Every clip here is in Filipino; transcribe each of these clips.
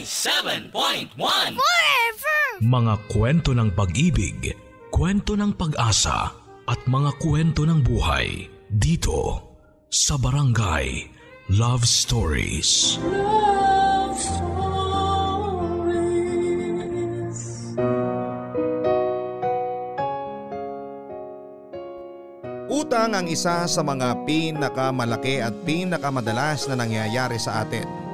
97.1 Forever! Mga kwento ng pag-ibig, kwento ng pag-asa at mga kwento ng buhay dito sa Barangay Love Stories. Love Stories. Utang ang isa sa mga pinakamalaki at pinakamadalas na nangyayari sa atin.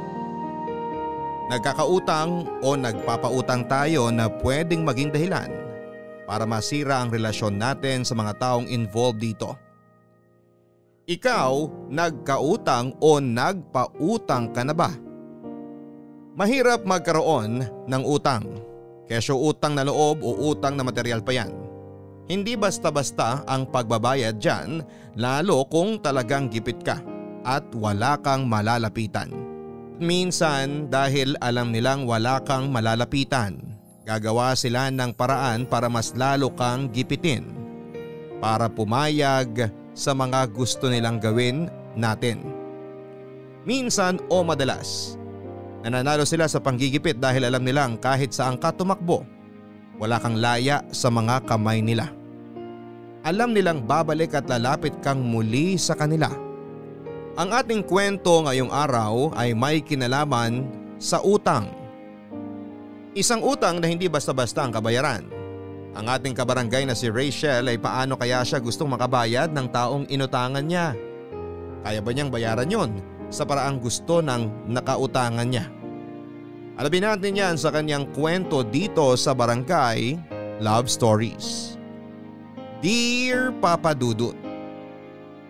Nagkakautang o nagpapautang tayo na pwedeng maging dahilan para masira ang relasyon natin sa mga taong involved dito. Ikaw, nagkautang o nagpautang ka na ba? Mahirap magkaroon ng utang, kesyo utang na loob o utang na material pa yan. Hindi basta-basta ang pagbabayad dyan, lalo kung talagang gipit ka at wala kang malalapitan. Minsan dahil alam nilang wala kang malalapitan, gagawa sila ng paraan para mas lalo kang gipitin, para pumayag sa mga gusto nilang gawin natin. Minsan o madalas, nananalo sila sa panggigipit dahil alam nilang kahit saan ka tumakbo, wala kang laya sa mga kamay nila. Alam nilang babalik at lalapit kang muli sa kanila. Ang ating kwento ngayong araw ay may kinalaman sa utang. Isang utang na hindi basta-basta ang kabayaran. Ang ating kabarangay na si Rachel ay paano kaya siya gustong makabayad ng taong inutangan niya? Kaya ba niyang bayaran yon sa paraang gusto ng nakautangan niya? Alamin natin yan sa kanyang kwento dito sa Barangay Love Stories. Dear Papa Dudut,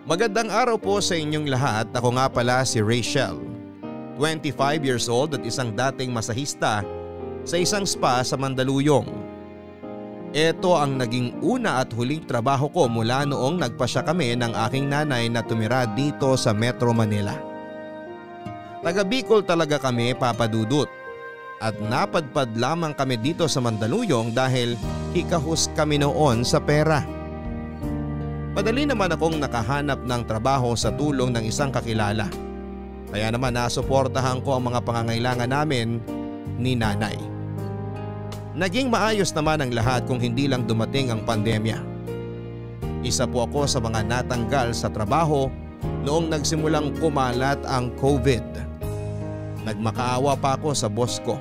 magandang araw po sa inyong lahat. Ako nga pala si Rachel, 25 years old at isang dating masahista sa isang spa sa Mandaluyong. Ito ang naging una at huling trabaho ko mula noong nagpasya kami ng aking nanay na tumira dito sa Metro Manila. Taga Bicol talaga kami, Papa Dudut, at napadpad lamang kami dito sa Mandaluyong dahil hikahus kami noon sa pera. Madali naman akong nakahanap ng trabaho sa tulong ng isang kakilala. Kaya naman nasuportahan ko ang mga pangangailangan namin ni nanay. Naging maayos naman ang lahat kung hindi lang dumating ang pandemya. Isa po ako sa mga natanggal sa trabaho noong nagsimulang kumalat ang COVID. Nagmakaawa pa ako sa boss ko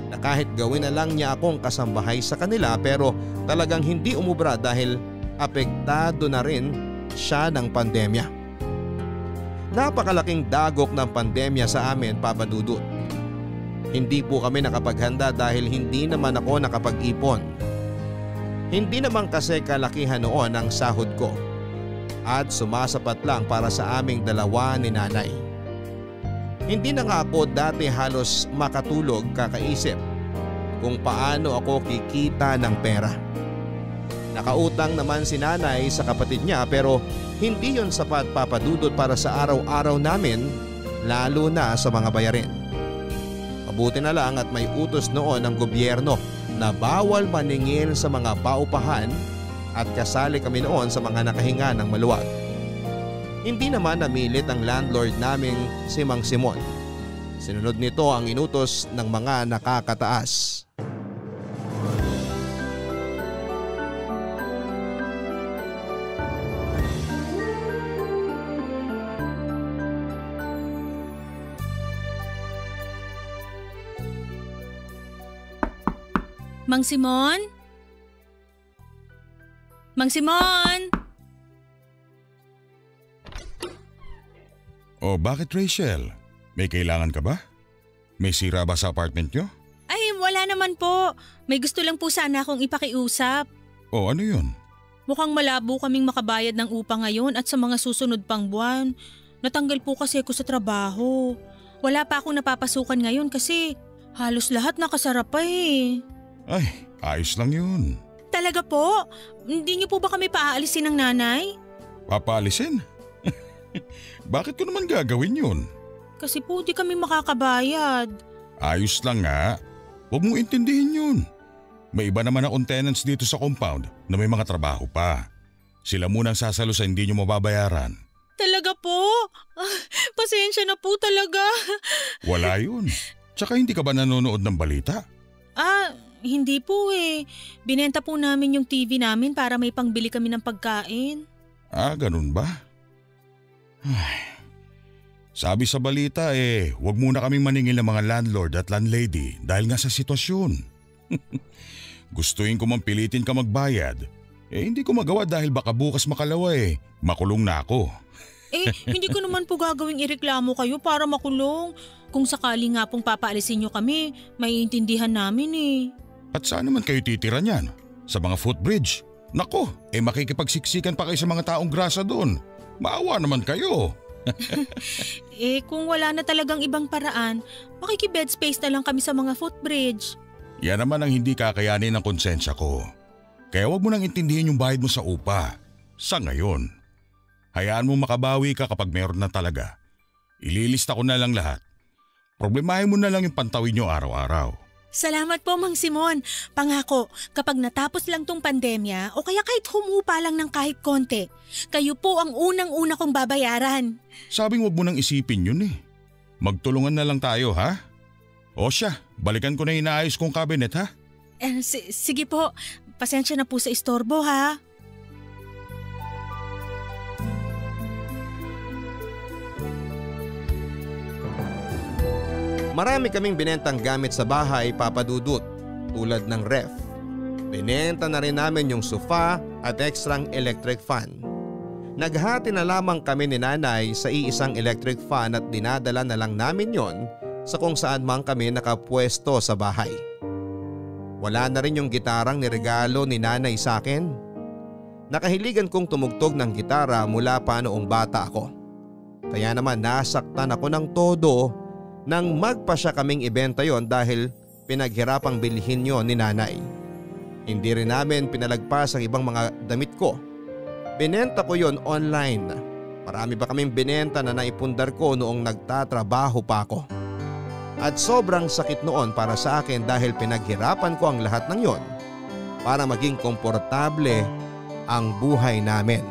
na kahit gawin na lang niya akong kasambahay sa kanila, pero talagang hindi umubra dahil apektado na rin siya ng pandemya. Napakalaking dagok ng pandemya sa amin, Papa Dudut. Hindi po kami nakapaghanda dahil hindi naman ako nakapag-ipon. Hindi naman kasi kalakihan noon ang sahod ko at sumasapat lang para sa aming dalawa ni nanay. Hindi na nga ako dati halos makatulog kakaisip kung paano ako kikita ng pera. Nakautang naman si nanay sa kapatid niya, pero hindi yon sapat, Papa Dudut, para sa araw-araw namin, lalo na sa mga bayarin. Mabuti na lang at may utos noon ng gobyerno na bawal maningil sa mga paupahan at kasali kami noon sa mga nakahinga ng maluwag. Hindi naman namilit ang landlord naming si Mang Simon. Sinunod nito ang inutos ng mga nakakataas. Mang Simon? Mang Simon? Oh, bakit Rachel? May kailangan ka ba? May sira ba sa apartment nyo? Ay, wala naman po. May gusto lang po sana akong ipakiusap. Oh, ano yun? Mukhang malabo kaming makabayad ng upa ngayon at sa mga susunod pang buwan. Natanggal po kasi ako sa trabaho. Wala pa akong napapasukan ngayon kasi halos lahat nakasara pa eh. Ay, ayos lang yun. Talaga po? Hindi niyo po ba kami paaalisin ng nanay? Papaalisin? Bakit ko naman gagawin yun? Kasi po di kami makakabayad. Ayos lang nga. Huwag mong intindihin yun. May iba naman akong tenants dito sa compound na may mga trabaho pa. Sila munang sasalo sa hindi nyo mababayaran. Talaga po? Pasensya na po talaga. Wala yun. Tsaka hindi ka ba nanonood ng balita? Hindi po eh. Binenta po namin yung TV namin para may pangbili kami ng pagkain. Ganun ba? Sabi sa balita huwag muna kaming maningil ng mga landlord at landlady dahil nga sa sitwasyon. Gustuin ko man pilitin ka magbayad. Hindi ko magawa dahil baka bukas makalawa makulong na ako. Hindi ko naman po gagawing ireklamo kayo para makulong. Kung sakali nga pong papaalisin nyo kami, maiintindihan namin At saan naman kayo titira niyan? Sa mga footbridge? Nako, makikipagsiksikan pa kayo sa mga taong grasa doon. Maawa naman kayo. Kung wala na talagang ibang paraan, makikibed space na lang kami sa mga footbridge. Yan naman ang hindi kakayanin ng konsensya ko. Kaya wag mo nang intindihin yung bayad mo sa upa. Sa ngayon. Hayaan mo makabawi ka kapag meron na talaga. Ililista ko na lang lahat. Problemahin mo na lang yung pantawin nyo araw-araw. Salamat po, Mang Simon. Pangako, kapag natapos lang tong pandemya o kaya kahit humupa lang ng kahit konti, kayo po ang unang-una kong babayaran. Sabing wag mo nang isipin yun Magtulungan na lang tayo ha? O siya, balikan ko na inaayos kong cabinet ha? Sige po, pasensya na po sa istorbo ha. Marami kaming binentang gamit sa bahay, Papa Dudut, tulad ng ref. Binenta na rin namin yung sofa at ekstrang electric fan. Naghati na lamang kami ni Nanay sa iisang electric fan at dinadala na lang namin yon sa kung saan man kami nakapwesto sa bahay. Wala na rin yung gitarang niregalo ni Nanay sa akin. Nakahiligan kong tumugtog ng gitara mula pa noong bata ako. Kaya naman nasaktan ako ng todo nang magpa siya kaming ibenta yon dahil pinaghirapang bilhin yon ni Nanay. Hindi rin namin pinalagpas ang ibang mga damit ko. Binenta ko yon online. Marami pa kaming binenta na naipundar ko noong nagtatrabaho pa ako. At sobrang sakit noon para sa akin dahil pinaghirapan ko ang lahat ng yon para maging komportable ang buhay namin.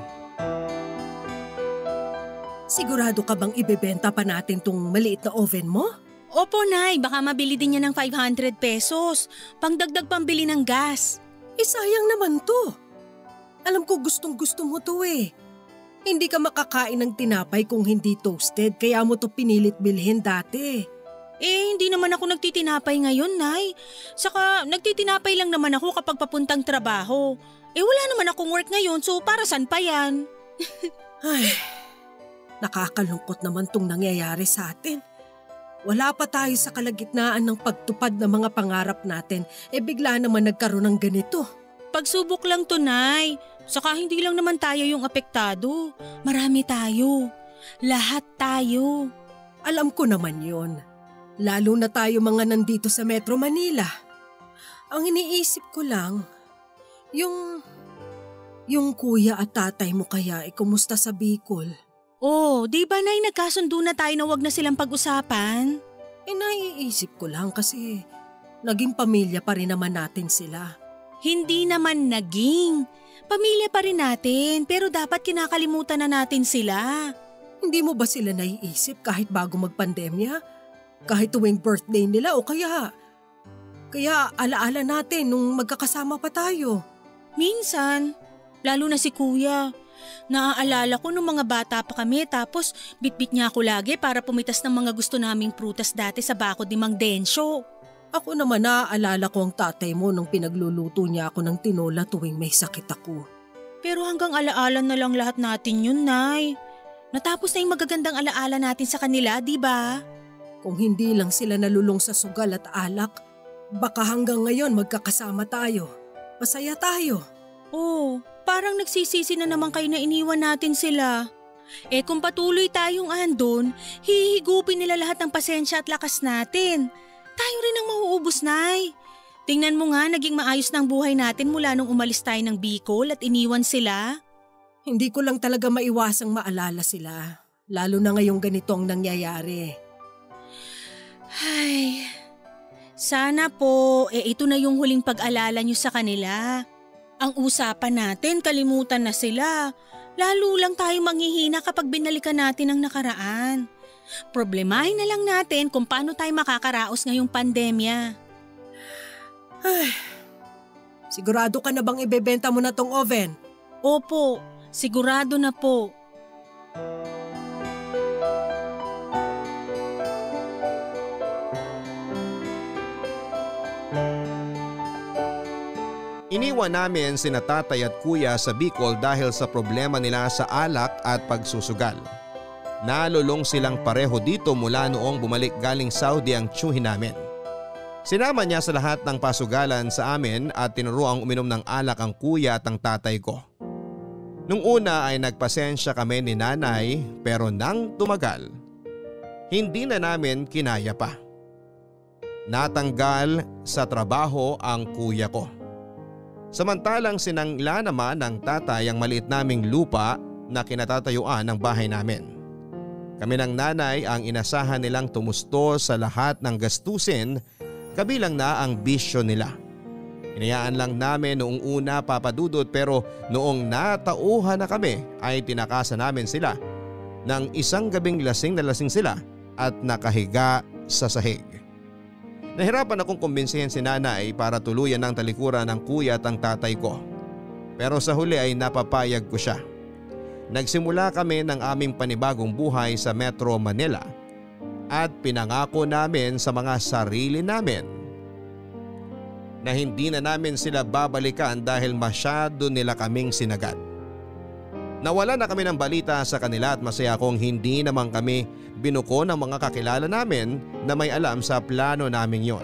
Sigurado ka bang ibebenta pa natin tong maliit na oven mo? Opo, Nay. Baka mabili din niya ng 500 pesos. Pangdagdag pambili ng gas. Sayang naman to. Alam ko gustong gusto mo to Hindi ka makakain ng tinapay kung hindi toasted kaya mo to pinilit bilhin dati. Hindi naman ako nagtitinapay ngayon, Nay. Saka nagtitinapay lang naman ako kapag papuntang trabaho. Wala naman akong work ngayon so para saan pa yan? Ay, nakakalungkot naman tong nangyayari sa atin. Wala pa tayo sa kalagitnaan ng pagtupad ng mga pangarap natin, bigla naman nagkaroon ng ganito. Pagsubok lang to, Nay. Saka hindi lang naman tayo yung apektado. Marami tayo. Lahat tayo. Alam ko naman yon. Lalo na tayo mga nandito sa Metro Manila. Ang iniisip ko lang, yung kuya at tatay mo kaya kumusta sa Bicol? Di ba, Nay, nagkasundo na tayo na wag na silang pag-usapan? Naiisip ko lang kasi naging pamilya pa rin naman natin sila. Hindi naman naging. Pamilya pa rin natin pero dapat kinakalimutan na natin sila. Hindi mo ba sila naiisip kahit bago magpandemya? Kahit tuwing birthday nila o kaya alaala natin nung magkakasama pa tayo? Minsan, lalo na si Kuya. Naaalala ko nung mga bata pa kami tapos bitbit niya ako lagi para pumitas ng mga gusto naming prutas dati sa bakod ni Mang Densyo. Ako naman naaalala ko ang tatay mo nung pinagluluto niya ako ng tinola tuwing may sakit ako. Pero hanggang alaala na lang lahat natin yun, Nay. Natapos na yung magagandang alaala natin sa kanila, di ba? Kung hindi lang sila nalulong sa sugal at alak, baka hanggang ngayon magkakasama tayo. Masaya tayo. Parang nagsisisi na naman kayo na iniwan natin sila. Kung patuloy tayong andon, hihigupin nila lahat ng pasensya at lakas natin. Tayo rin ang mauubos, Nay. Tingnan mo nga, naging maayos ng buhay natin mula nung umalis tayo ng Bicol at iniwan sila. Hindi ko lang talaga maiwasang maalala sila. Lalo na ngayong ganito ang nangyayari. Ay, sana po, ito na yung huling pag-alala nyo sa kanila. Ang usapan natin, kalimutan na sila. Lalo lang tayong manghihina kapag binalikan natin ang nakaraan. Problemahin na lang natin kung paano tayo makakaraos ngayong pandemya. Sigurado ka na bang ibebenta mo na tong oven? Opo, sigurado na po. Iniwan namin sina tatay at kuya sa Bicol dahil sa problema nila sa alak at pagsusugal. Nalulong silang pareho dito mula noong bumalik galing Saudi ang tiyuhin namin. Sinama niya sa lahat ng pasugalan sa amin at tinuruang uminom ng alak ang kuya at ang tatay ko. Nung una ay nagpasensya kami ni nanay pero nang tumagal, hindi na namin kinaya pa. Natanggal sa trabaho ang kuya ko. Samantalang sinangla naman ng tatay ang maliit naming lupa na kinatatayuan ng bahay namin. Kami ng nanay ang inasahan nilang tumusto sa lahat ng gastusin, kabilang na ang bisyo nila. Hinayaan lang namin noong una, Papa Dudut, pero noong natauhan na kami ay tinakasan namin sila ng isang gabing lasing na lasing sila at nakahiga sa sahig. Nahirapan akong kumbinsihin si nanay para tuluyan ng talikuran ng kuya at ang tatay ko. Pero sa huli ay napapayag ko siya. Nagsimula kami ng aming panibagong buhay sa Metro Manila at pinangako namin sa mga sarili namin na hindi na namin sila babalikan dahil masyado nila kaming sinagat. Nawala na kami ng balita sa kanila at masaya akong hindi naman kami binuko ng mga kakilala namin na may alam sa plano naming yon.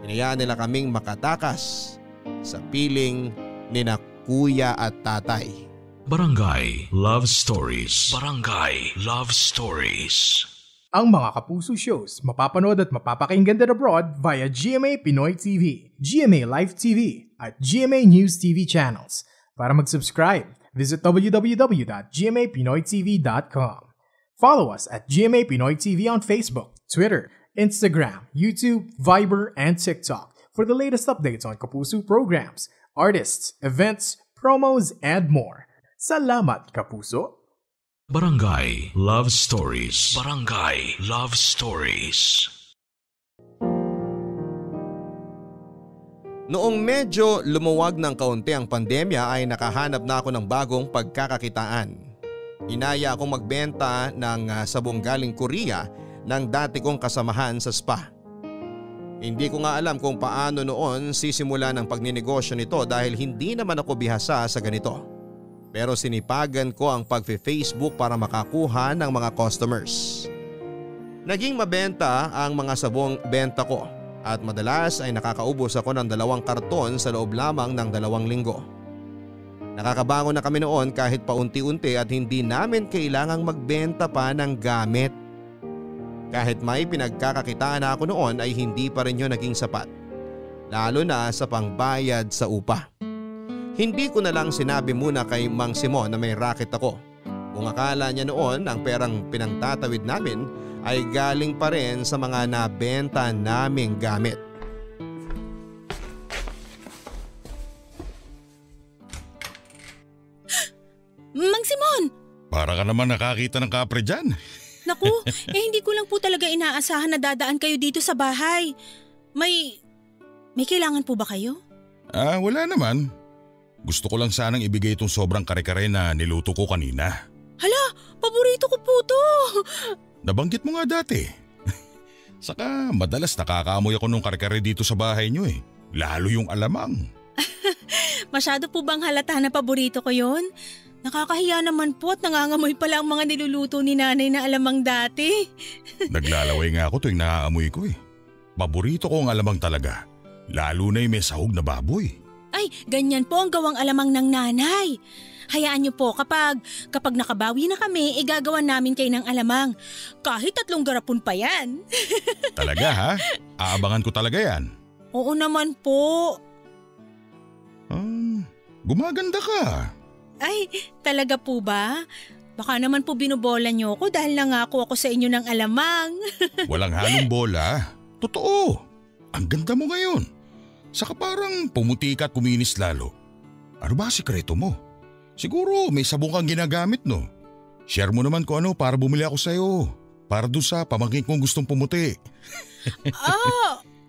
Hinayaan nila kaming makatakas sa piling ni na kuya at tatay. Barangay Love Stories. Barangay Love Stories. Ang mga Kapuso shows mapapanood at mapapakinggan din abroad via GMA Pinoy TV, GMA Live TV at GMA News TV channels. Para mag-subscribe, visit www.gmapinoytv.com. Follow us at GMA Pinoy TV on Facebook, Twitter, Instagram, YouTube, Viber, and TikTok for the latest updates on Kapuso programs, artists, events, promos, and more. Salamat, Kapuso! Barangay Love Stories. Barangay Love Stories. Noong medyo lumuwag ng kaunti ang pandemya ay nakahanap na ako ng bagong pagkakakitaan. Inaya akong magbenta ng sabong galing Korea ng dati kong kasamahan sa spa. Hindi ko nga alam kung paano noon sisimula ng pagninegosyo nito dahil hindi naman ako bihasa sa ganito. Pero sinipagan ko ang pag-Facebook para makakuha ng mga customers. Naging mabenta ang mga sabong benta ko at madalas ay nakakaubos ako ng 2 karton sa loob lamang ng 2 linggo. Nakakabangon na kami noon kahit paunti-unti at hindi namin kailangang magbenta pa ng gamit. Kahit may pinagkakakitaan na ako noon ay hindi pa rin yun naging sapat. Lalo na sa pangbayad sa upa. Hindi ko na lang sinabi muna kay Mang Simon na may racket ako. Kung akala niya noon ang perang pinangtatawid namin ay galing pa rin sa mga nabenta naming gamit. Mang Simon! Para ka naman nakakita ng kapre dyan. Naku, hindi ko lang po talaga inaasahan na dadaan kayo dito sa bahay. May kailangan po ba kayo? Wala naman. Gusto ko lang sanang ibigay itong sobrang kare-kare na niluto ko kanina. Hala, paborito ko po to. Nabanggit mo nga dati. Saka madalas nakakaamoy ako nung kare-kare dito sa bahay nyo eh. Lalo yung alamang. Masyado po bang halata na paborito ko yon? Nakakahiya naman po at nangangamoy pala ang mga niluluto ni nanay na alamang dati. Naglalaway nga ako tuwing naaamoy ko eh. Paborito ko ang alamang talaga. Lalo na yung may sahog na baboy. Ay, ganyan po ang gawang alamang ng nanay. Hayaan niyo po kapag nakabawi na kami, igagawa namin kayo ng alamang. Kahit 3 garapon pa yan. Talaga ha? Aabangan ko talaga yan. Oo naman po. Gumaganda ka. Ay, talaga po ba? Baka naman po binubola niyo ako dahil nangako ako sa inyo ng alamang. Walang halong bola. Totoo. Ang ganda mo ngayon. Saka parang pumuti ka at kuminis lalo. Ano ba sikreto mo? Siguro may sabong kang ginagamit no. Share mo naman kung ano para bumili ako sa'yo. Para doon sa pamangkin kong gustong pumuti.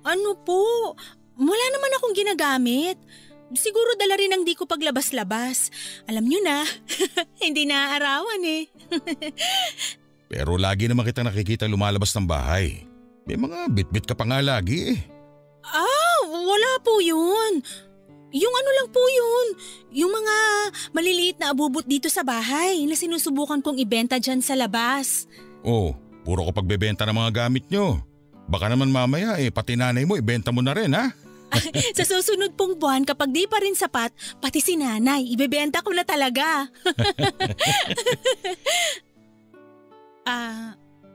Ano po? Wala naman akong ginagamit. Siguro dala rin ang di ko paglabas-labas. Alam nyo na, hindi naaarawan eh. Pero lagi naman kita nakikita lumalabas ng bahay. May mga bit-bit ka pa nga lagi eh. Wala po yun. Yung ano lang po yun. Yung mga maliliit na abubot dito sa bahay na sinusubukan kong ibenta dyan sa labas. Oh, puro ko pagbebenta ng mga gamit nyo. Baka naman mamaya pati nanay mo ibenta mo na rin ha? Sa susunod pong buwan kapag di pa rin sapat, pati si nanay, ibebenta ko na talaga.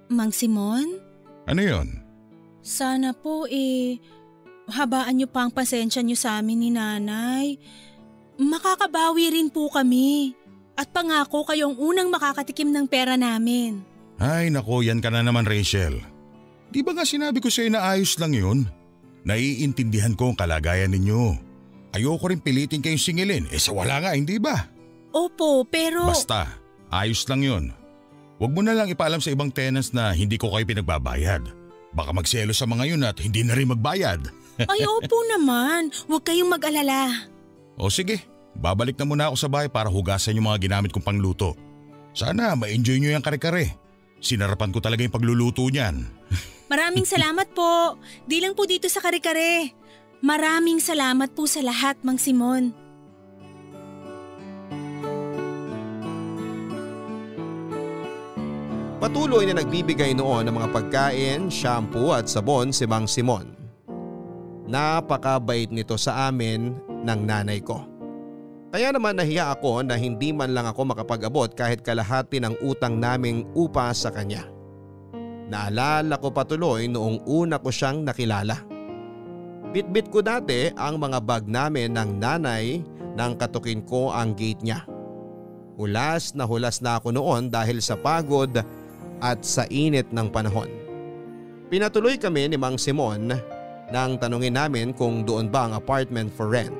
Mang Simon? Ano yon? Sana po habaan niyo pa ang pasensya niyo sa amin ni nanay. Makakabawi rin po kami. At pangako kayong unang makakatikim ng pera namin. Ay nako, yan ka na naman Rachel. Di ba nga sinabi ko sa'yo na ayos lang yun? Naiintindihan ko ang kalagayan ninyo. Ayoko rin pilitin kayong singilin, sa wala nga, hindi ba? Opo, pero… Basta, ayos lang yun. Huwag mo na lang ipaalam sa ibang tenants na hindi ko kayo pinagbabayad. Baka magselo sa mga yun at hindi na rin magbayad. Ay opo naman, huwag kayong mag-alala. O sige, babalik na muna ako sa bahay para hugasan yung mga ginamit kong pangluto. Sana ma-enjoy nyo yung kare-kare. Sinarapan ko talaga yung pagluluto niyan. Maraming salamat po. Di lang po dito sa kare-kare. Maraming salamat po sa lahat, Mang Simon. Patuloy na nagbibigay noon ng mga pagkain, shampoo at sabon si Mang Simon. Napakabait nito sa amin ng nanay ko. Kaya naman nahiya ako na hindi man lang ako makapag-abot kahit kalahati ng utang naming upa sa kanya. Naalala ko patuloy noong una ko siyang nakilala. Bitbit ko dati ang mga bag namin ng nanay nang katukin ko ang gate niya. Hulas na ako noon dahil sa pagod at sa init ng panahon. Pinatuloy kami ni Mang Simon nang tanungin namin kung doon ba ang apartment for rent.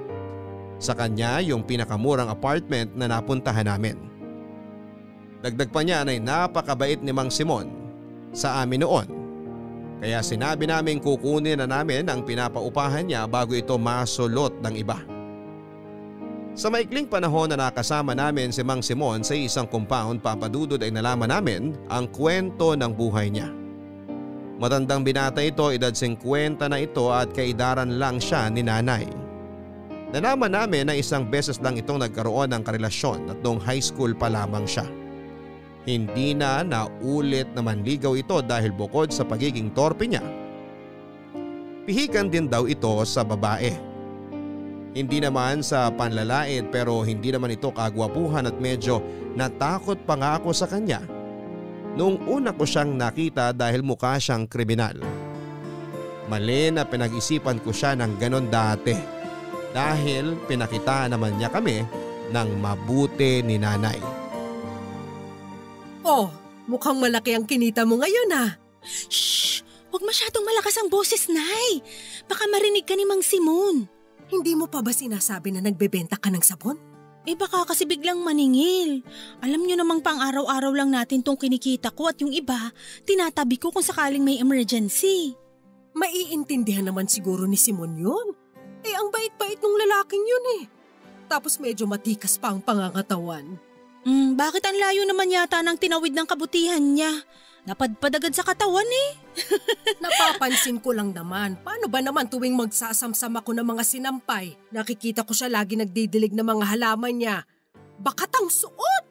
Sa kanya yung pinakamurang apartment na napuntahan namin. Dagdag pa niya ay napakabait ni Mang Simon sa amin noon. Kaya sinabi namin kukunin na namin ang pinapaupahan niya bago ito masulot ng iba. Sa maikling panahon na nakasama namin si Mang Simon sa isang compound, papadudod ay nalaman namin ang kwento ng buhay niya. Matandang binata ito, edad 50 na ito at kaidaran lang siya ni nanay. Nalaman namin na isang beses lang itong nagkaroon ng karelasyon at noong high school pa lamang siya. Hindi na naulit na manligaw ito dahil bukod sa pagiging torpe niya, pihikan din daw ito sa babae. Hindi naman sa panlalait pero hindi naman ito kagwapuhan at medyo natakot pa nga ako sa kanya noong una ko siyang nakita dahil mukha siyang kriminal. Mali na pinag-isipan ko siya ng ganon dati dahil pinakita naman niya kami ng mabuti ni nanay. Oh, mukhang malaki ang kinita mo ngayon ah. Shh! Huwag masyadong malakas ang boses, Nay. Baka marinig ka ni Mang Simon. Hindi mo pa ba sinasabi na nagbebenta ka ng sabon? Baka kasi biglang maningil. Alam niyo namang pang araw-araw lang natin tong kinikita ko at yung iba, tinatabi ko kung sakaling may emergency. Maiintindihan naman siguro ni Simon yun. Ang bait-bait ng lalaking yun eh. Tapos medyo matikas pa ang pangangatawan. Bakit ang layo naman yata ng tinawid ng kabutihan niya? Napadpad agad sa katawan eh. Napapansin ko lang naman. Paano ba naman tuwing magsasamsam ako ng mga sinampay? Nakikita ko siya lagi nagdidilig ng mga halaman niya. Bakatang suot!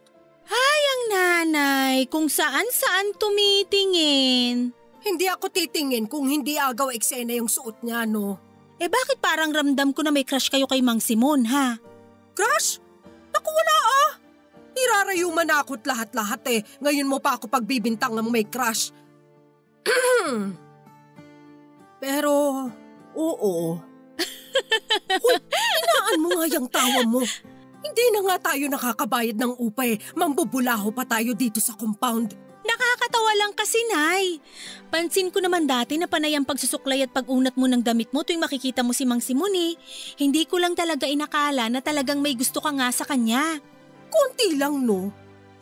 Hay ang nanay, kung saan-saan tumitingin. Hindi ako titingin kung hindi agaw eksena yung suot niya, no? Bakit parang ramdam ko na may crush kayo kay Mang Simon, ha? Crush? Naku, wala ah! Irarayuman na ako't lahat-lahat eh. Ngayon mo pa ako pagbibintang ng may crush. Pero, oo. Uy, inaan mo nga yung tawa mo. Hindi na nga tayo nakakabayad ng upa eh. Mambubulaho pa tayo dito sa compound. Nakakatawa lang kasi, Nay. Pansin ko naman dati na panay ang pagsusuklay at pag-unat mo ng damit mo tuwing makikita mo si Mang Simon eh. Hindi ko lang talaga inakala na talagang may gusto ka nga sa kanya. Konti lang no.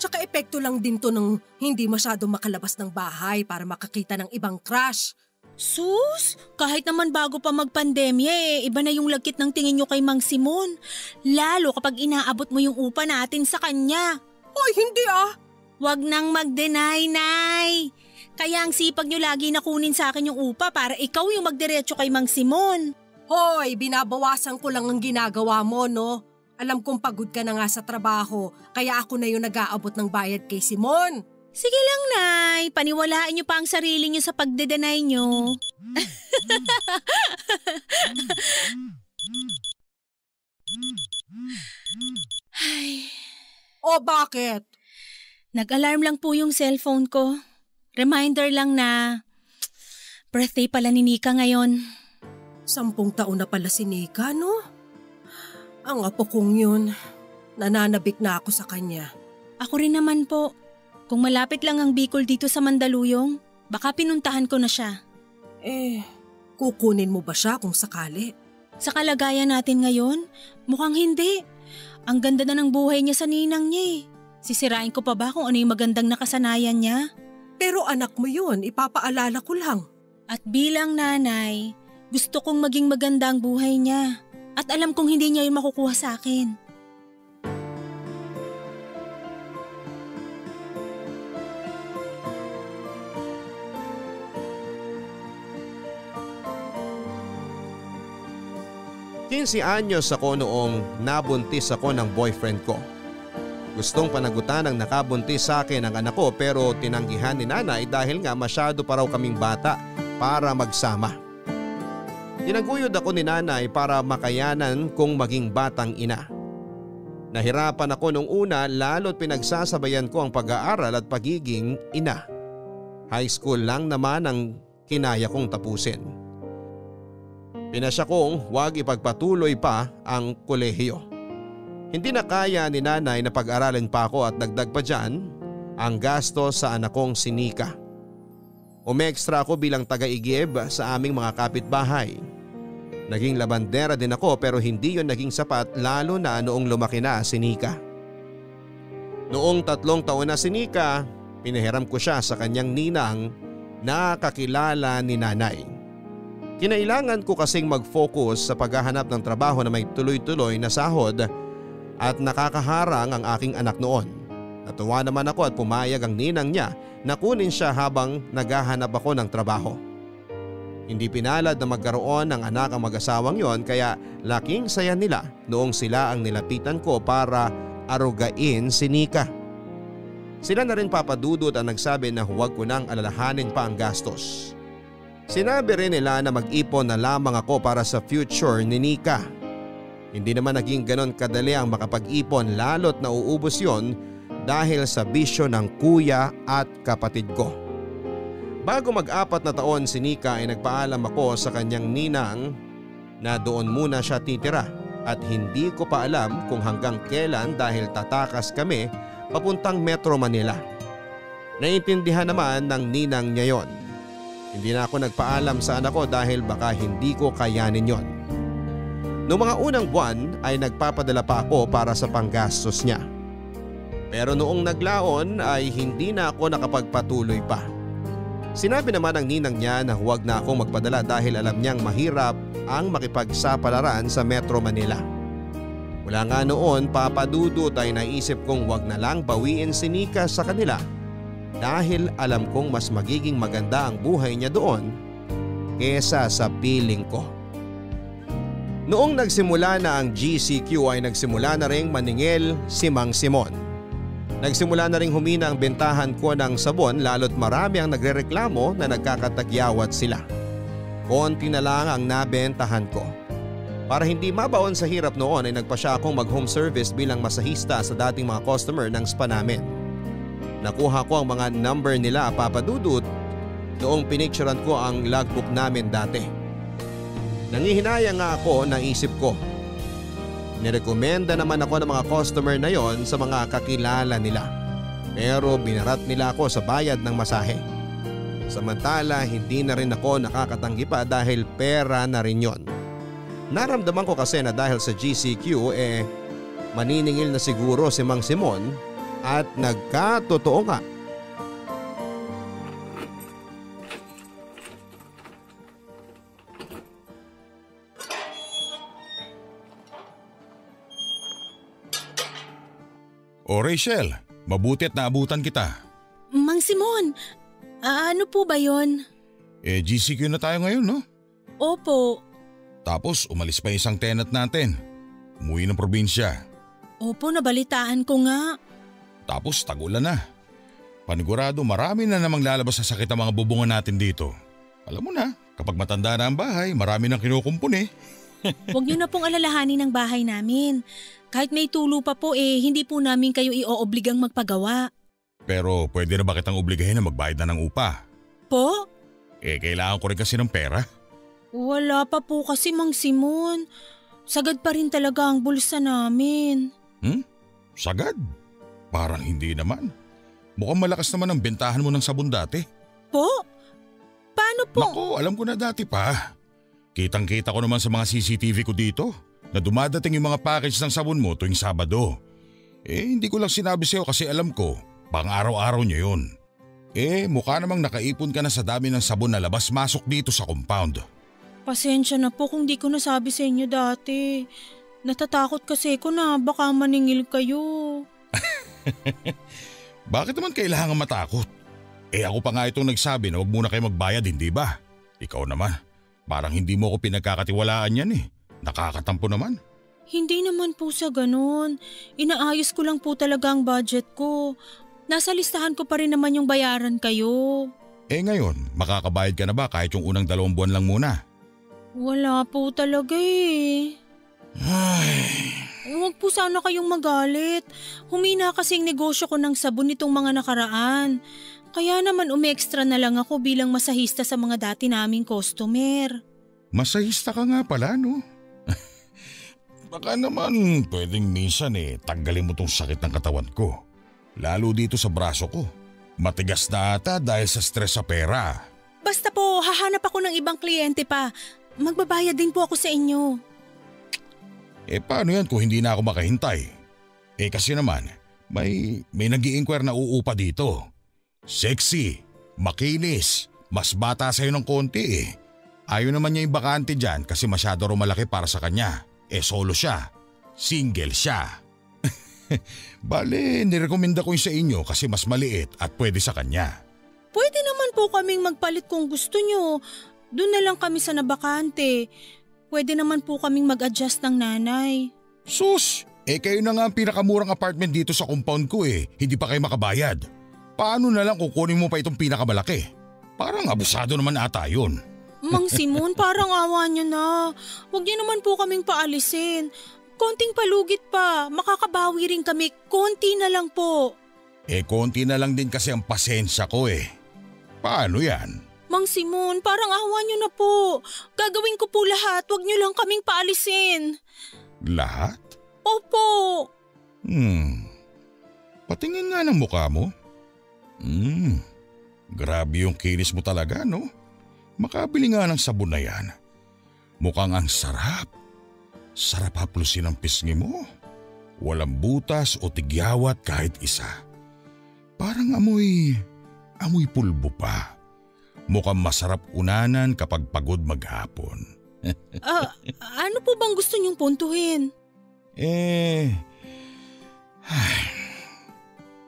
Tsaka epekto lang din to ng hindi masyado makalabas ng bahay para makakita ng ibang crush. Sus, kahit naman bago pa magpandemya iba na yung lagkit ng tingin nyo kay Mang Simon. Lalo kapag inaabot mo yung upa natin sa kanya. Hoy, hindi ah. Wag nang mag-deny, Nay. Kaya ang sipag nyo lagi na kunin sa akin yung upa para ikaw yung magdiretso kay Mang Simon. Hoy, binabawasan ko lang ang ginagawa mo, no? Alam kong pagod ka na nga sa trabaho, kaya ako na yung nag-aabot ng bayad kay Simon. Sige lang, Nay. Paniwalaan niyo pa ang sarili niyo sa pagdedenay niyo. Ay. O bakit? Nag-alarm lang po yung cellphone ko. Reminder lang na birthday pala ni Nika ngayon. 10 taon na pala si Nika, no? Ang apo kong yun, nananabik na ako sa kanya. Ako rin naman po. Kung malapit lang ang Bicol dito sa Mandaluyong, baka pinuntahan ko na siya. Kukunin mo ba siya kung sakali? Sa kalagayan natin ngayon, mukhang hindi. Ang ganda na ng buhay niya sa ninang niya Sisirain ko pa ba kung ano yung magandang nakasanayan niya? Pero anak mo yun, ipapaalala ko lang. At bilang nanay, gusto kong maging maganda ang buhay niya. At alam kong hindi niya yun makukuha sa akin. Quince anyos ako noong nabuntis ako ng boyfriend ko. Gustong panagutan ng nakabuntis sa akin ang anak ko pero tinanggihan ni nanay dahil nga masyado pa raw kaming bata para magsama. Tinaguyod ako ni nanay para makayanan kong maging batang ina. Nahirapan ako nung una lalo't pinagsasabayan ko ang pag-aaral at pagiging ina. High school lang naman ang kinaya kong tapusin. Pinasya kong huwag ipagpatuloy pa ang kolehiyo. Hindi na kaya ni nanay na pag-aralin pa ako at dagdag pa dyan ang gasto sa anak kong si Nika. Umextra ako bilang taga-igib sa aming mga kapitbahay. Naging labandera din ako pero hindi yon naging sapat lalo na noong lumaki na si Nika. Noong 3 taon na si Nika, pinahiram ko siya sa kanyang ninang na kakilala ni nanay. Kinailangan ko kasing mag-focus sa paghahanap ng trabaho na may tuloy-tuloy na sahod at nakakaharang ang aking anak noon. Natuwa naman ako at pumayag ang ninang niya na kunin siya habang naghahanap ako ng trabaho. Hindi pinalad na magkaroon ng anak ang mag-asawang yon kaya laking saya nila noong sila ang nilapitan ko para arugain si Nika. Sila na rin papadudot ang nagsabi na huwag ko nang alalahanin pa ang gastos. Sinabi rin nila na mag-ipon na lamang ako para sa future ni Nika. Hindi naman naging ganon kadali ang makapag-ipon lalo't nauubos yon dahil sa bisyo ng kuya at kapatid ko. Bago mag-4 na taon si Nika ay nagpaalam ako sa kanyang ninang na doon muna siya titira at hindi ko pa alam kung hanggang kailan dahil tatakas kami papuntang Metro Manila. Naiintindihan naman ng ninang niya yon. Hindi na ako nagpaalam sa anak ko dahil baka hindi ko kayanin yon. Noong mga unang buwan ay nagpapadala pa ako para sa panggastos niya. Pero noong naglaon ay hindi na ako nakapagpatuloy pa. Sinabi naman ng ninang niya na huwag na akong magpadala dahil alam niyang mahirap ang makipagsapalaran sa Metro Manila. Wala nga noon papadudot ay naisip kong huwag na lang bawiin si Nika sa kanila dahil alam kong mas magiging maganda ang buhay niya doon kesa sa piling ko. Noong nagsimula na ang GCQ ay nagsimula na ring maningil si Mang Simon. Nagsimula na ring humina ang bentahan ko ng sabon lalo't marami ang nagrereklamo na nagkakatagyawat sila. Konti na lang ang nabentahan ko. Para hindi mabaon sa hirap noon ay nagpa siya akong mag-home service bilang masahista sa dating mga customer ng spa namin. Nakuha ko ang mga number nila papadudot noong pinicturan ko ang logbook namin dati. Nangihinaya nga ako na isip ko. Nirekomenda naman ako ng mga customer na yon sa mga kakilala nila. Pero binarat nila ako sa bayad ng masahe. Samantala hindi na rin ako nakakatanggi pa dahil pera na rin yon. Naramdaman ko kasi na dahil sa GCQ Maniningil na siguro si Mang Simon at nagkatotoo nga. O Rachel, mabuti at naabutan kita. Mang Simon, ano po ba yon? GCQ na tayo ngayon, no? Opo. Tapos umalis pa isang tenant natin. Umuwi ng probinsya. Opo, nabalitaan ko nga. Tapos tag-ulan na. Panigurado marami na namang lalabas sa sakit ang mga bubungan natin dito. Alam mo na, kapag matanda na ang bahay, marami nang kinukumpun eh. Huwag niyo na pong alalahanin ang bahay namin. Kahit may tulo pa po hindi po namin kayo ioobligang magpagawa. Pero pwede na ba kitang obligahin na magbayad na ng upa? Po? Kailangan ko rin kasi ng pera. Wala pa po kasi Mang Simon. Sagad pa rin talaga ang bulsa namin. Sagad? Parang hindi naman. Mukhang malakas naman ang bentahan mo ng sabon dati. Po? Paano po? Naku, alam ko na dati pa. Kitang-kita ko naman sa mga CCTV ko dito na dumadating yung mga package ng sabon mo tuwing Sabado. Hindi ko lang sinabi sa'yo kasi alam ko, pang araw-araw niyo yun. Mukha namang nakaipon ka na sa dami ng sabon na labas-masok dito sa compound. Pasensya na po kung di ko nasabi sa inyo dati. Natatakot kasi ko na baka maningil kayo. Bakit naman kailangan matakot? Ako pa nga itong nagsabi na huwag muna kayo magbayad, hindi ba? Ikaw naman, parang hindi mo ko pinagkakatiwalaan yan eh. Nakakatampo naman. Hindi naman po sa ganun. Inaayos ko lang po talaga ang budget ko. Nasa listahan ko pa rin naman yung bayaran kayo. Ngayon, makakabayad ka na ba kahit yung unang 2 buwan lang muna? Wala po talaga Huwag po sana kayong magalit. Humina kasing negosyo ko ng sabon nitong mga nakaraan. Kaya naman umextra na lang ako bilang masahista sa mga dati naming customer. Masahista ka nga pala, no? Baka naman pwedeng minsan tanggalin mo tong sakit ng katawan ko. Lalo dito sa braso ko. Matigas na ata dahil sa stress sa pera. Basta po, hahanap ako ng ibang kliyente pa. Magbabayad din po ako sa inyo. Paano yan kung hindi na ako makahintay? Kasi naman, may nag-i-inquire na uupa dito. Sexy, makinis, mas bata sa'yo ng konti Ayaw naman niya yung bakante dyan kasi masyado malaki para sa kanya. Solo siya. Single siya. Bale, nirekomenda ko yung sa inyo kasi mas maliit at pwede sa kanya. Pwede naman po kaming magpalit kung gusto nyo. Doon na lang kami sa nabakante. Pwede naman po kaming mag-adjust ng nanay. Sus! Kayo na nga ang pinakamurang apartment dito sa compound ko Hindi pa kayo makabayad. Paano na lang kukunin mo pa itong pinakamalaki? Parang abusado naman ata yun. Mang Simon, parang awa nyo na. Huwag niyo naman po kaming paalisin. Konting palugit pa, makakabawi rin kami. Konti na lang po. Konti na lang din kasi ang pasensya ko Paano yan? Mang Simon, parang awa nyo na po. Gagawin ko po lahat, huwag nyo lang kaming paalisin. Lahat? Opo. Patingin nga ng mukha mo. Grabe yung kinis mo talaga, no? Makabili nga ng sabon na yan. Mukhang ang sarap. Sarap haplusin ang pisngi mo. Walang butas o tigyawat kahit isa. Parang amoy pulbo pa. Mukhang masarap unanan kapag pagod maghapon. Ano po bang gusto niyong puntuhin?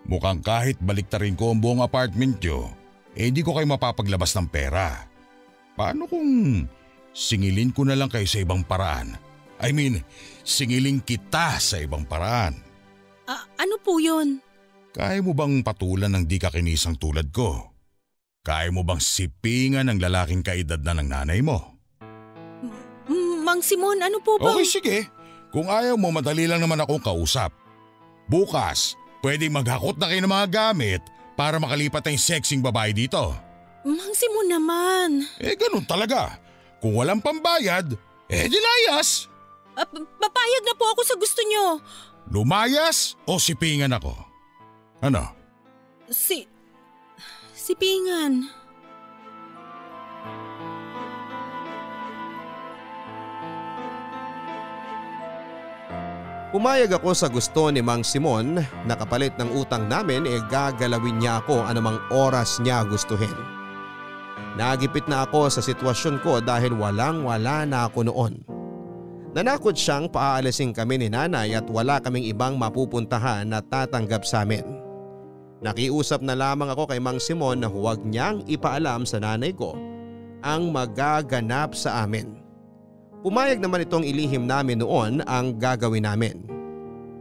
Mukhang kahit baliktarin ko ang buong apartment nyo, di ko kayo mapapaglabas ng pera. Paano kung singilin ko na lang kayo sa ibang paraan? Singilin kita sa ibang paraan. Ano po yun? Kaya mo bang patulan ng di kakinisang tulad ko? Kaya mo bang sipingan ng lalaking kaedad na ng nanay mo? Mang Simon, ano po ba? Okay, sige. Kung ayaw mo, madali lang naman akong kausap. Bukas, pwedeng maghakot na kayo ng mga gamit para makalipat ang sexing babae dito. Mang Simon naman. Ganun talaga. Kung walang pambayad, dilayas. Papayag na po ako sa gusto nyo. Lumayas o sipingan ako? Ano? Sipingan. Pumayag ako sa gusto ni Mang Simon na kapalit ng utang namin gagalawin niya ako anumang oras niya gustuhin. Nagipit na ako sa sitwasyon ko dahil walang-wala na ako noon. Nanakot siyang paaalisin kami ni nanay at wala kaming ibang mapupuntahan na tatanggap sa amin. Nakiusap na lamang ako kay Mang Simon na huwag niyang ipaalam sa nanay ko ang magaganap sa amin. Pumayag naman itong ilihim namin noon ang gagawin namin.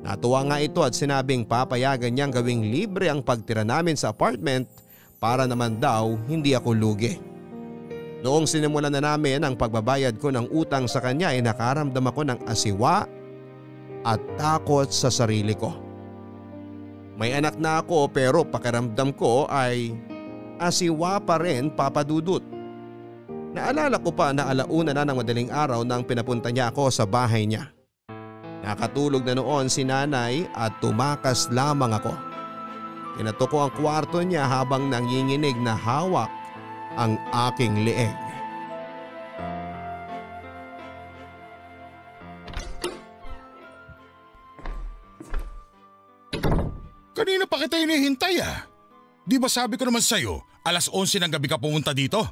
Natuwa nga ito at sinabing papayagan niyang gawing libre ang pagtira namin sa apartment para naman daw hindi ako lugi. Noong sinimulan na namin ang pagbabayad ko ng utang sa kanya ay nakaramdam ako ng asiwa at takot sa sarili ko. May anak na ako pero pakiramdam ko ay asiwa pa rin, Papa Dudut. Naalala ko pa na alauna na ng madaling araw nang pinapunta niya ako sa bahay niya. Nakatulog na noon si nanay at tumakas lamang ako. Kinatok ko ang kwarto niya habang nanginginig na hawak ang aking leeg. Kanina pa kita hinihintay ah. Di ba sabi ko naman sa'yo, 11:00 ng gabi ka pumunta dito?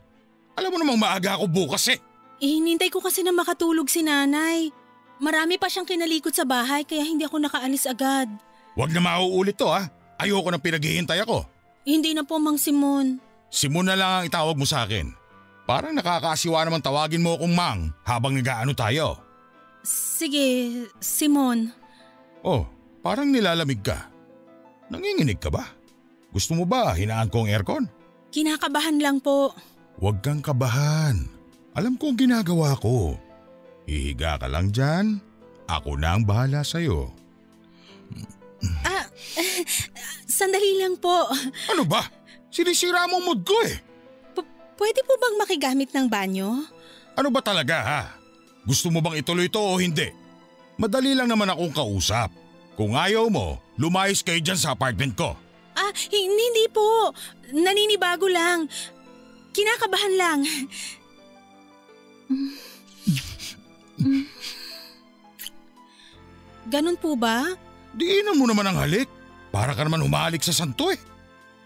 Alam mo namang maaga ako bukas eh. Hinintay ko kasi na makatulog si nanay. Marami pa siyang kinalikot sa bahay kaya hindi ako nakaalis agad. Huwag na mauulit to ah. Ayoko nang pinaghihintay ako. Hindi na po, Mang Simon. Simon na lang ang itawag mo sa akin. Parang nakakaasiwa naman tawagin mo akong Mang habang nag-aano tayo. Sige, Simon. Oh, parang nilalamig ka. Nanginginig ka ba? Gusto mo ba hinaan ko ang aircon? Kinakabahan lang po. Huwag kang kabahan. Alam ko ang ginagawa ko. Hihiga ka lang dyan. Ako na ang bahala sa'yo. Sandali lang po. Ano ba? Sinisira mo ang mood ko eh. Pwede po bang makigamit ng banyo? Ano ba talaga ha? Gusto mo bang ituloy ito o hindi? Madali lang naman akong kausap. Kung ayaw mo, lumayas kayo dyan sa apartment ko. Hindi po. Naninibago lang. Kinakabahan lang. Ganun po ba? Diinan mo naman ang halik. Para ka naman humalik sa santo eh.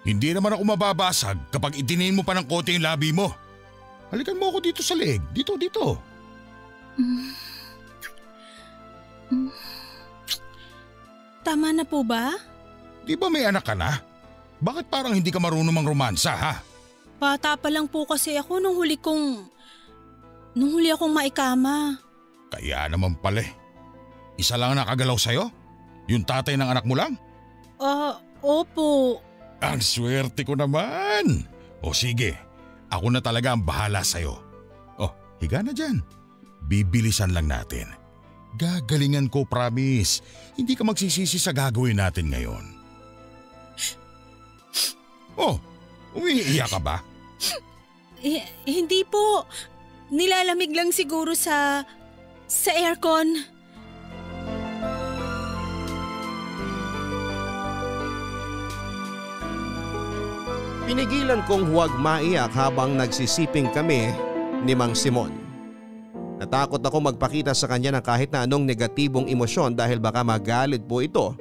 Hindi naman ako mababasag kapag itinin mo pa ng konti yung labi mo. Halikan mo ako dito sa leeg. Dito. Tama na po ba? Di ba may anak ka na? Bakit parang hindi ka marunong mangromansa ha? Bata pa lang po kasi ako nung huli akong maikama. Kaya naman pala eh. Isa lang nakagalaw sa'yo? Yung tatay ng anak mo lang? Opo. Ang swerte ko naman. O sige, ako na talaga ang bahala sa'yo. Oh, higa na dyan. Bibilisan lang natin. Gagalingan ko, promise. Hindi ka magsisisi sa gagawin natin ngayon. Oh, umiiyak ka ba? Hindi po. Nilalamig lang siguro sa aircon. Pinigilan kong huwag maiyak habang nagsisiping kami ni Mang Simon. Natakot ako magpakita sa kanya ng kahit na anong negatibong emosyon dahil baka magalit po ito.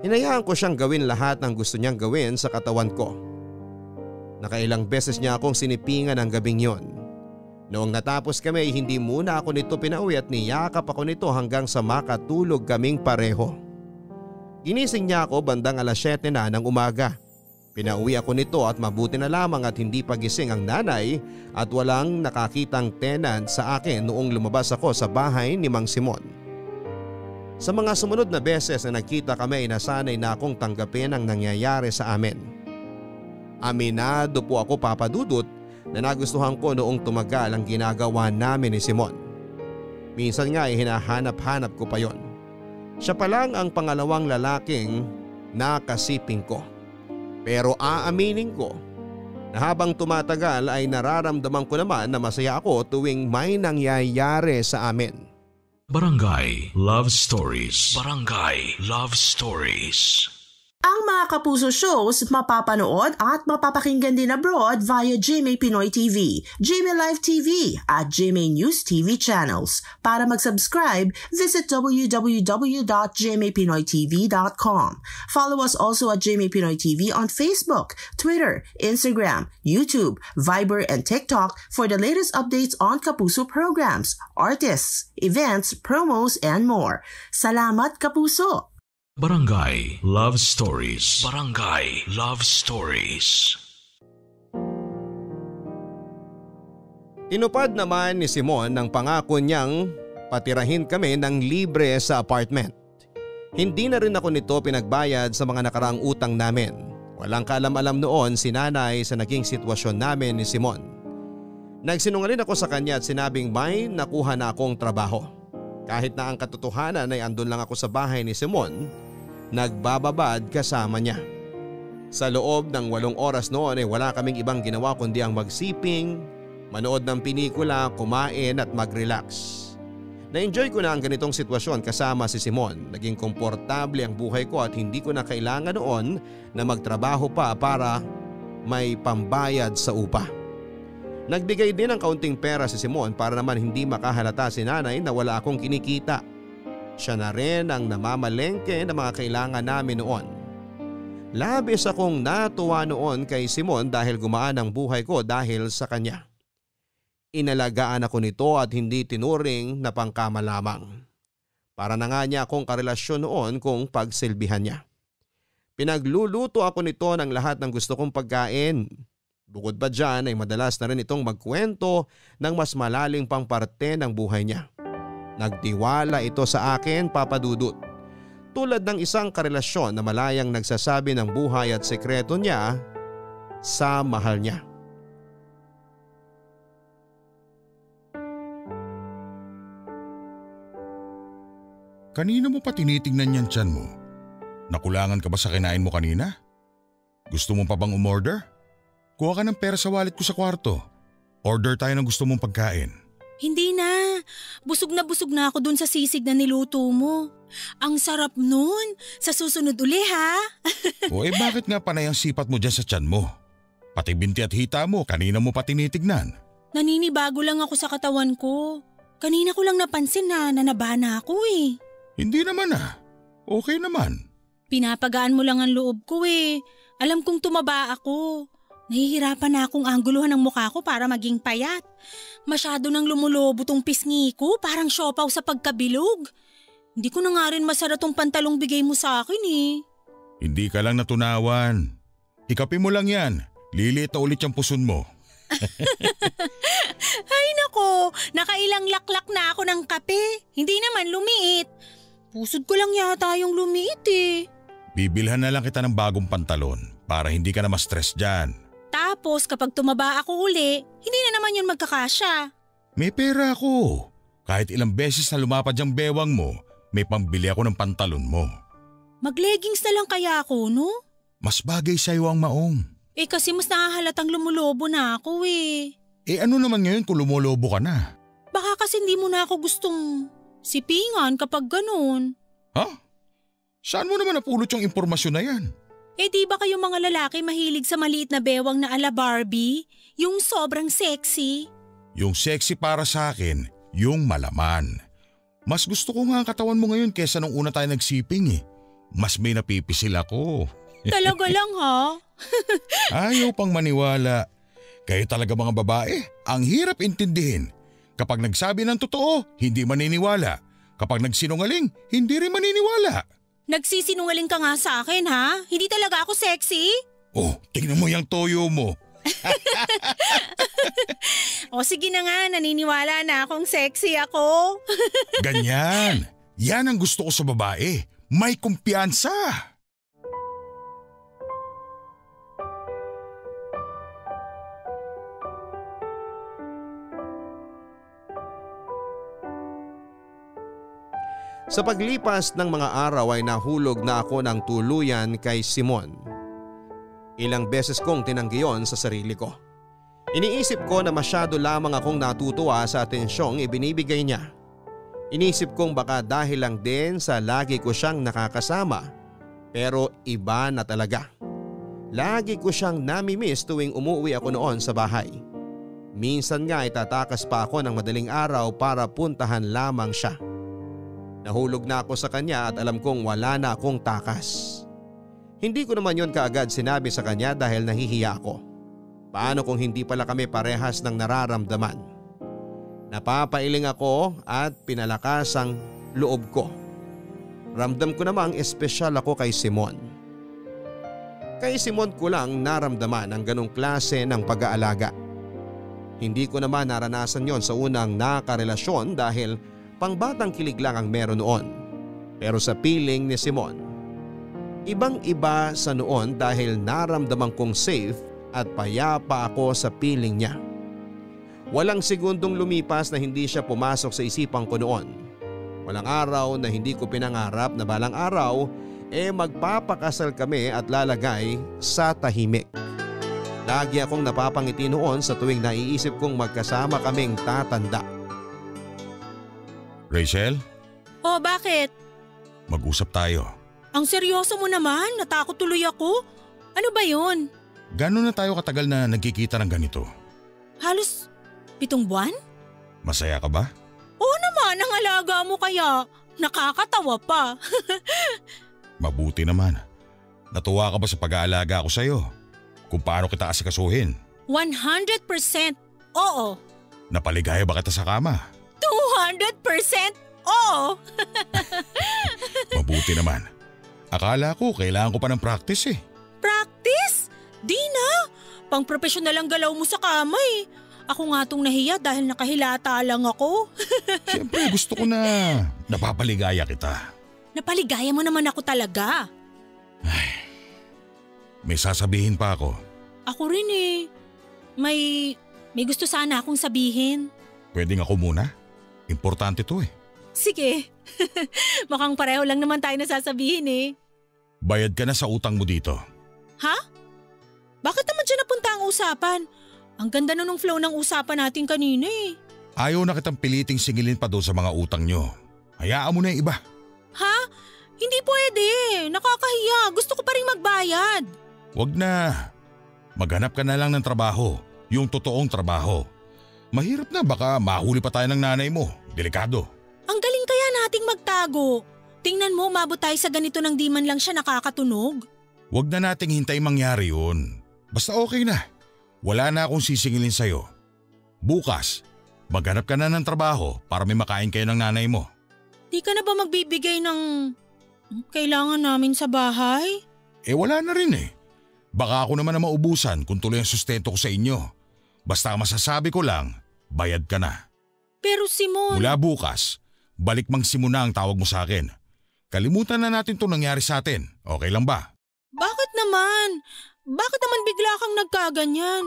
Hinayaan ko siyang gawin lahat ng gusto niyang gawin sa katawan ko. Nakailang beses niya akong sinipingan ang gabing yon. Noong natapos kami hindi muna ako nito pinauwi at niyakap ako nito hanggang sa makatulog kaming pareho. Ginising niya ako bandang 7:00 na ng umaga. Pinauwi ako nito at mabuti na lamang at hindi pagising ang nanay at walang nakakitang tenant sa akin noong lumabas ako sa bahay ni Mang Simon. Sa mga sumunod na beses na nagkita kami ay nasanay na akong tanggapin ang nangyayari sa amin. Aminado po ako, Papa Dudut, na nagustuhan ko noong tumagal ang ginagawa namin ni Simon. Minsan nga ay hinahanap-hanap ko pa yon. Siya pa lang ang pangalawang lalaking nakasiping ko. Pero aaminin ko na habang tumatagal ay nararamdaman ko naman na masaya ako tuwing may nangyayari sa amin. Barangay Love Stories. Barangay Love Stories. Ang mga Kapuso shows mapapanood at mapapakinggan din abroad via GMA Pinoy TV, GMA Live TV at GMA News TV channels. Para mag-subscribe, visit www.gmapinoytv.com. Follow us also at GMA Pinoy TV on Facebook, Twitter, Instagram, YouTube, Viber, and TikTok for the latest updates on Kapuso programs, artists, events, promos, and more. Salamat, Kapuso! Barangay Love Stories. Barangay Love Stories. Tinupad naman ni Simon ang pangako niyang patirahin kami ng libre sa apartment. Hindi na rin ako nito pinagbayad sa mga nakaraang utang namin. Walang kaalam-alam noon si nanay sa naging sitwasyon namin ni Simon. Nagsinungaling ako sa kanya at sinabing may nakuha na akong trabaho. Kahit na ang katotohanan ay andun lang ako sa bahay ni Simon, nagbababad kasama niya. Sa loob ng 8 oras noon ay wala kaming ibang ginawa kundi ang magsiping, manood ng pelikula, kumain at mag-relax. Na-enjoy ko na ang ganitong sitwasyon kasama si Simon. Naging komportable ang buhay ko at hindi ko na kailangan noon na magtrabaho pa para may pambayad sa upa. Nagbigay din ng kaunting pera si Simon para naman hindi makahalata si nanay na wala akong kinikita. Siya na rin ang namamalengke ng mga kailangan namin noon. Labis akong natuwa noon kay Simon dahil gumaan ang buhay ko dahil sa kanya. Inalagaan ako nito at hindi tinuring na pangkama lamang. Para na nga niya akong karelasyon noon kung pagsilbihan niya. Pinagluluto ako nito ng lahat ng gusto kong pagkain. Bukod pa dyan ay madalas na rin itong magkwento ng mas malaling pang parte ng buhay niya. Nagtiwala ito sa akin, Papa Dudut. Tulad ng isang karelasyon na malayang nagsasabi ng buhay at sekreto niya sa mahal niya. Kanina mo pa tinitingnan yan tiyan mo? Nakulangan ka ba sa kinain mo kanina? Gusto mo pa bang umorder? Kuha ka ng pera sa wallet ko sa kwarto. Order tayo ng gusto mong pagkain. Hindi na. Busog na ako dun sa sisig na niluto mo. Ang sarap nun. Sa susunod uli ha. O bakit nga panay ang sipat mo dyan sa tiyan mo? Pati binti at hita mo kanina mo pa tinitignan. Naninibago lang ako sa katawan ko. Kanina ko lang napansin na nanabana ako eh. Hindi naman ah. Okay naman. Pinapagaan mo lang ang loob ko eh. Alam kong tumaba ako. Nahihirapan na akong angguluhan ng mukha ko para maging payat. Masyado nang lumulobo tong pisngi ko, parang siopaw sa pagkabilog. Hindi ko na nga rin masara tong pantalong bigay mo sa akin eh. Hindi ka lang natunawan. Ikapin mo lang yan. Liliit na ulit yung puson mo. Ay nako, nakailang laklak na ako ng kape. Hindi naman lumiit. Pusod ko lang yata yung lumiit eh. Bibilhan na lang kita ng bagong pantalon para hindi ka na ma-stress dyan. Tapos kapag tumaba ako uli, hindi na naman yun magkakasya. May pera ako. Kahit ilang beses na lumapad yung bewang mo, may pambili ako ng pantalon mo. Mag-leggings na lang kaya ako, no? Mas bagay sa'yo ang maong. Eh kasi mas nakahalatang lumulobo na ako eh. Eh ano naman ngayon kung lumulobo ka na? Baka kasi hindi mo na ako gustong sipingan kapag ganun. Ha? Saan mo naman napulot yung impormasyon na yan? Eh di ba kayo mga lalaki mahilig sa maliit na bewang na ala Barbie? Yung sobrang sexy? Yung sexy para sa akin, yung malaman. Mas gusto ko nga ang katawan mo ngayon kesa nung una tayo nagsiping eh. Mas may napipisil ako. Talaga lang ha? Ayaw pang maniwala. Kayo talaga mga babae, ang hirap intindihin. Kapag nagsabi ng totoo, hindi maniniwala. Kapag nagsinungaling, hindi rin maniniwala. Nagsisinungaling ka nga sa akin ha? Hindi talaga ako sexy? Oh, tingnan mo yung toyo mo. O sige na nga, naniniwala na akong sexy ako. Ganyan. Yan ang gusto ko sa babae. May kumpiyansa. Sa paglipas ng mga araw ay nahulog na ako ng tuluyan kay Simon. Ilang beses kong tinanggi yon sa sarili ko. Iniisip ko na masyado lamang akong natutuwa sa atensyong ibinibigay niya. Iniisip kong baka dahil lang din sa lagi ko siyang nakakasama Pero iba na talaga. Lagi ko siyang namimiss tuwing umuwi ako noon sa bahay. Minsan nga itatakas pa ako ng madaling araw para puntahan lamang siya. Nahulog na ako sa kanya at alam kong wala na akong takas. Hindi ko naman yon kaagad sinabi sa kanya dahil nahihiya ako. Paano kung hindi pala kami parehas ng nararamdaman? Napapailing ako at pinalakas ang loob ko. Ramdam ko namang espesyal ako kay Simon. Kay Simon ko lang naramdaman ang ganong klase ng pag-aalaga. Hindi ko naman naranasan yon sa unang nakarelasyon dahil pangbatang kilig lang ang meron noon. Pero sa piling ni Simon, ibang-iba sa noon dahil naramdaman kong safe at payapa ako sa piling niya. Walang segundong lumipas na hindi siya pumasok sa isipan ko noon. Walang araw na hindi ko pinangarap na balang araw magpapakasal kami at lalagay sa tahimik. Lagi akong napapangiti noon sa tuwing naiisip kong magkasama kaming tatanda. Rachel? Oh, bakit? Mag-usap tayo. Ang seryoso mo naman, natakot tuloy ako. Ano ba yun? Gano'n na tayo katagal na nagkikita ng ganito? Halos 7 buwan? Masaya ka ba? Oo naman, ang alaga mo kaya. Nakakatawa pa. Mabuti naman. Natuwa ka ba sa pag-aalaga ko sa'yo? Kung paano kita asikasuhin? 100% oo. Napaligaya ba kita sa kama? 200% oo. Mabuti naman. Akala ko kailangan ko pa ng practice eh. Practice? Di na. Pang-professional ang galaw mo sa kama eh. Ako nga tong nahiya dahil nakahilata lang ako. Siyempre gusto ko na napapaligaya kita. Napaligaya mo naman ako talaga. Ay, may sasabihin pa ako. Ako rin eh. May gusto sana akong sabihin. Pwedeng ako muna? Importante to eh. Sige. Mukhang pareho lang naman tayo na sasabihin eh. Bayad ka na sa utang mo dito. Ha? Bakit naman dyan napunta ang usapan? Ang ganda nung flow ng usapan natin kanina eh. Ayaw na kitang piliting singilin pa doon sa mga utang nyo. Hayaan mo na yung iba. Ha? Hindi pwede. Nakakahiya. Gusto ko pa rin magbayad. Wag na. Maghanap ka na lang ng trabaho. Yung totoong trabaho. Mahirap na, baka mahuli pa tayo ng nanay mo. Delikado. Ang galing kaya nating magtago. Tingnan mo, mabot tayo sa ganito nang di man lang siya nakakatunog. Wag na nating hintay mangyari yun. Basta okay na. Wala na akong sisingilin sa'yo. Bukas, maghanap ka na ng trabaho para may makain kayo ng nanay mo. Di ka na ba magbibigay ng kailangan namin sa bahay? Wala na rin eh. Baka ako naman na maubusan kung tuloy ang sustento ko sa inyo. Basta masasabi ko lang, bayad ka na. Pero Simon… Mula bukas, balik mang Simon na ang tawag mo sa akin. Kalimutan na natin itong nangyari sa atin. Okay lang ba? Bakit naman? Bakit naman bigla kang nagkaganyan?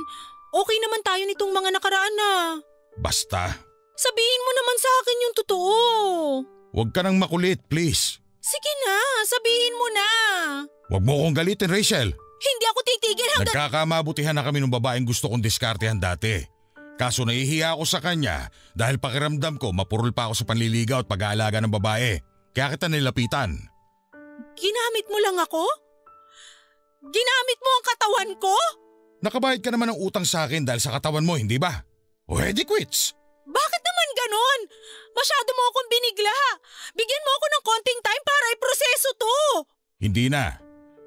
Okay naman tayo nitong mga nakaraan na. Basta. Sabihin mo naman sa akin yung totoo. Huwag ka nang makulit, please. Sige na, sabihin mo na. Huwag mo akong galitin, Rachel. Hindi ako titigil hanggang… Nagkakamabutihan na kami ng babaeng gusto kong diskartehan dati. Kaso nahihiya ako sa kanya dahil pakiramdam ko mapurol pa ako sa panliligaw at pag-aalaga ng babae. Kaya kita nilapitan. Ginamit mo lang ako? Ginamit mo ang katawan ko? Nakabayad ka naman ng utang sa akin dahil sa katawan mo, hindi ba? O edi quits. Bakit naman ganon? Masyado mo akong binigla. Bigyan mo ako ng konting time para iproseso to. Hindi na.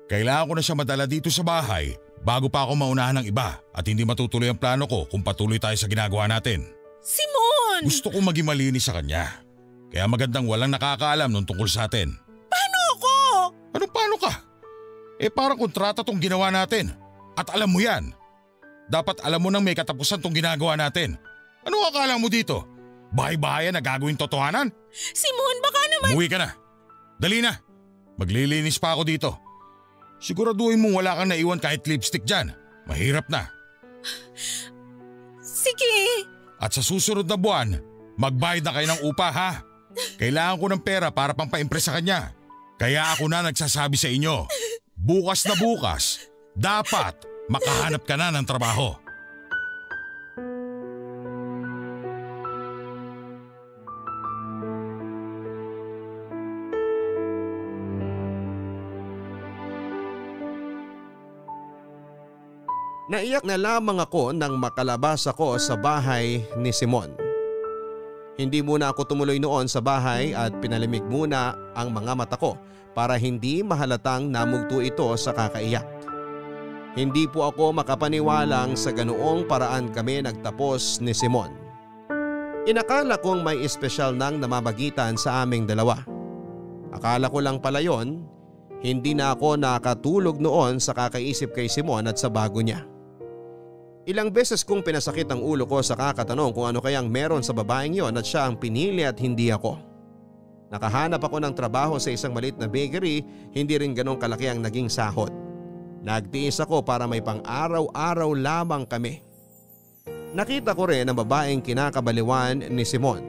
Kailangan ko na siya madala dito sa bahay bago pa ako maunahan ng iba at hindi matutuloy ang plano ko kung patuloy tayo sa ginagawa natin. Simon! Gusto kong maging malinis sa kanya. Kaya magandang walang nakakaalam nung tungkol sa atin. Paano ako? Anong paano ka? Parang kontrata tong ginawa natin. At alam mo yan. Dapat alam mo nang may katapusan tong ginagawa natin. Ano akala mo dito? Bahay-bahayan na gagawin totohanan? Simon, baka naman… Umuwi ka na. Dali na. Maglilinis pa ako dito. Siguraduhin mong wala kang naiwan kahit lipstick dyan. Mahirap na. Sige. At sa susunod na buwan, magbayad na kayo ng upa ha. Kailangan ko ng pera para pampa-impress sa kanya. Kaya ako na nagsasabi sa inyo, bukas na bukas, dapat makahanap ka na ng trabaho. Naiyak na lamang ako nang makalabas ako sa bahay ni Simon. Hindi muna ako tumuloy noon sa bahay at pinalimig muna ang mga mata ko para hindi mahalatang namugto ito sa kakaiyak. Hindi po ako makapaniwalang sa ganoong paraan kami nagtapos ni Simon. Inakala kong may espesyal nang namamagitan sa aming dalawa. Akala ko lang pala yon, hindi na ako nakatulog noon sa kakaisip kay Simon at sa bago niya. Ilang beses kong pinasakit ang ulo ko sa kakatanong kung ano kayang meron sa babaeng yon at siya ang pinili at hindi ako. Nakahanap ako ng trabaho sa isang maliit na bakery, hindi rin ganong kalaki ang naging sahod. Nagtiis ako para may pang-araw-araw lamang kami. Nakita ko rin ang babaeng kinakabaliwan ni Simon.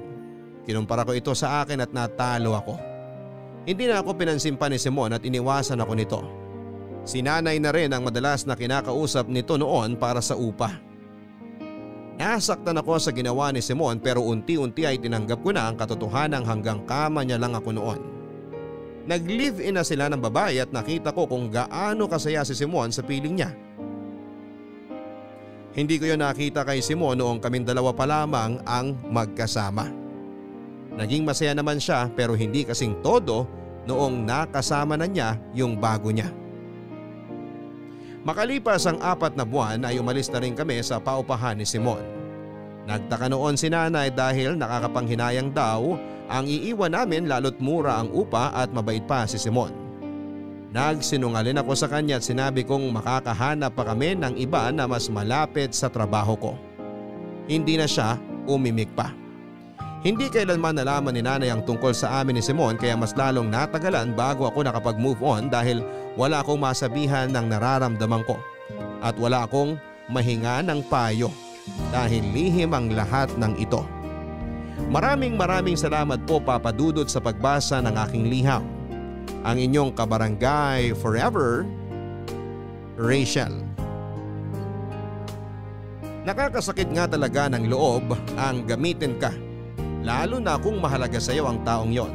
Kinumpara ko ito sa akin at natalo ako. Hindi na ako pinansimpan ni Simon at iniwasan ako nito. Si nanay na rin ang madalas na kinakausap nito noon para sa upa. Nasaktan ako sa ginawa ni Simon pero unti-unti ay tinanggap ko na ang katotohanan hanggang kama niya lang ako noon. Nag-live-in na sila ng babae at nakita ko kung gaano kasaya si Simon sa piling niya. Hindi ko yun nakita kay Simon noong kaming dalawa pa lamang ang magkasama. Naging masaya naman siya pero hindi kasing todo noong nakasama na niya yung bago niya. Makalipas ang 4 na buwan ay umalis na rin kami sa paupahan ni Simon. Nagtaka noon si nanay dahil nakakapanghinayang daw ang iiwan namin lalo't mura ang upa at mabait pa si Simon. Nagsinungaling ako sa kanya at sinabi kong makakahanap pa kami ng iba na mas malapit sa trabaho ko. Hindi na siya umimik pa. Hindi kailanman nalaman ni nanay ang tungkol sa amin ni Simon kaya mas lalong natagalan bago ako nakapag-move on dahil wala akong masabihan ng nararamdaman ko at wala akong mahinga ng payo dahil lihim ang lahat ng ito. Maraming salamat po Papa Dudut sa pagbasa ng aking liham. Ang inyong kabarangay forever, Rachel. Nakakasakit nga talaga ng loob ang gamitin ka, lalo na kung mahalaga sa iyo ang taong yon.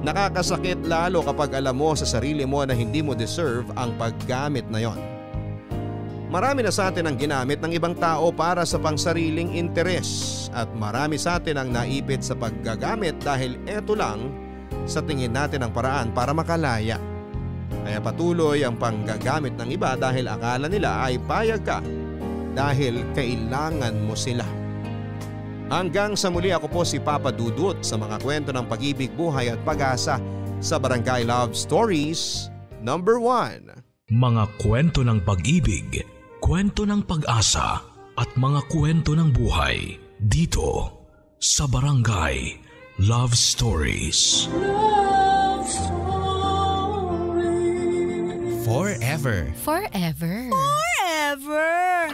Nakakasakit lalo kapag alam mo sa sarili mo na hindi mo deserve ang paggamit na yon. Marami na sa atin ang ginamit ng ibang tao para sa pangsariling interes at marami sa atin ang naipit sa paggagamit dahil eto lang sa tingin natin ang paraan para makalaya. Kaya patuloy ang panggagamit ng iba dahil akala nila ay payag ka dahil kailangan mo sila. Hanggang sa muli, ako po si Papa Dudut sa mga kwento ng pag-ibig, buhay at pag-asa sa Barangay Love Stories number 1. Mga kwento ng pag-ibig, kwento ng pag-asa at mga kwento ng buhay dito sa Barangay Love Stories. Love Stories. Forever. Forever. Forever!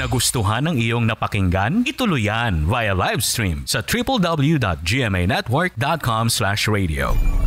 Nagustuhan ng iyong napakinggan? Ituloy yan via live stream sa www.gmanetwork.com/radio.